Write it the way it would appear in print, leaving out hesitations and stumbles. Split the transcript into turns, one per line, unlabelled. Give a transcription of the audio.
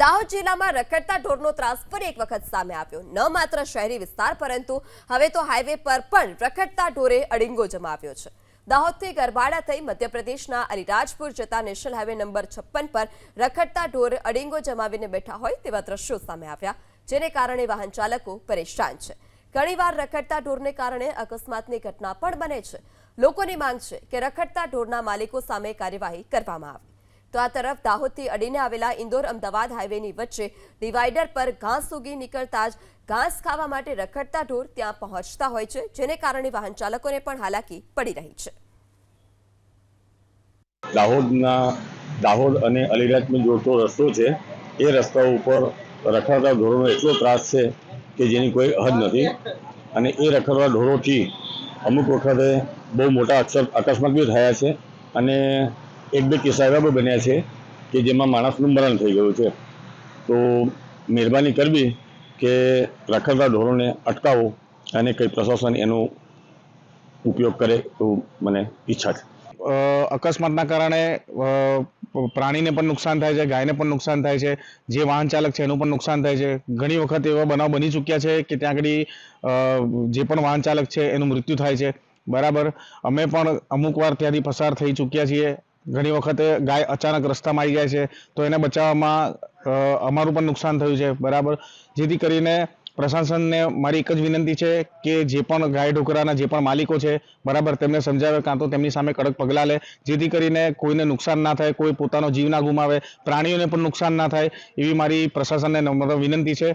દાહોદ જિલ્લામાં રખડતા ઢોરનો ત્રાસ ફરી એક વખત સામે આવ્યો। ન માત્ર શહેરી વિસ્તાર પરંતુ હવે તો હાઈવે પર પણ રખડતા ઢોરે અડીંગો જમાવ્યો છે। દાહોદથી ગરબાડા થઈ મધ્યપ્રદેશના અલીરાજપુર જતા નેશનલ હાઈવે નંબર 56 પર રખડતા ઢોર અડીંગો જમાવીને બેઠા હોય તેવા દ્રશ્યો સામે આવ્યા, જેને કારણે વાહન ચાલકો પરેશાન છે। ઘણીવાર રખડતા ઢોરને કારણે અકસ્માતની ઘટના પણ બને છે। લોકોની માંગ છે કે રખડતા ઢોરના માલિકો સામે કાર્યવાહી કરવામાં આવે। તો આ તરફ દાહોદથી અડીને આવેલા ઇન્દોર અમદાવાદ હાઈવેની વચ્ચે ડિવાઈડર પર ઘાસ ઉગી નીકળતા જ ઘાસ ખાવા માટે રખડતા ઢોર ત્યાં પહોંચતા હોય છે, જેને કારણે વાહન ચાલકોને પણ હાલાકી પડી રહી છે।
દાહોદ અને અલીરાજપુર જોડતો રસ્તો છે। એ રસ્તા ઉપર રખડતા ઢોરોનો એટલો ત્રાસ છે કે જેની કોઈ હદ નથી અને એ રખડતા ઢોરોથી અમુક વખતે બહુ મોટા અકસ્માત બી થયા છે અને એક બે કિસ્સા એવા પણ બન્યા છે કે જેમાં માણસનું મરણ થઈ ગયું છે। તો મહેરબાની કરવી કે રખડતા ઢોરોને અટકાવો અને કંઈ પ્રશાસન એનો ઉપયોગ કરે તો મને ઈચ્છા છે।
અકસ્માતના કારણે પ્રાણીને પણ નુકસાન થાય છે, ગાયને પણ નુકસાન થાય છે, જે વાહન ચાલક છે એનું પણ નુકસાન થાય છે। ઘણી વખત એવા બનાવ બની ચૂક્યા છે કે ત્યાં આગળ જે પણ વાહન ચાલક છે એનું મૃત્યુ થાય છે, બરાબર। અમે પણ અમુક વાર ત્યાંથી પસાર થઈ ચૂક્યા છીએ। ઘણી વખતે ગાય અચાનક રસ્તામાં આવી જાય છે તો એને બચાવવામાં અમારું પણ નુકસાન થયું છે, બરાબર। જેથી કરીને પ્રશાસનને મારી એક જ વિનંતી છે કે જે પણ ગાય ઢોકરાના જે પણ માલિકો છે, બરાબર, તેમને સમજાવે કાં તો તેમની સામે કડક પગલાં લે, જેથી કરીને કોઈને નુકસાન ના થાય, કોઈ પોતાનો જીવ ના ગુમાવે, પ્રાણીઓને પણ નુકસાન ના થાય, એવી મારી પ્રશાસનને નમ્ર વિનંતી છે।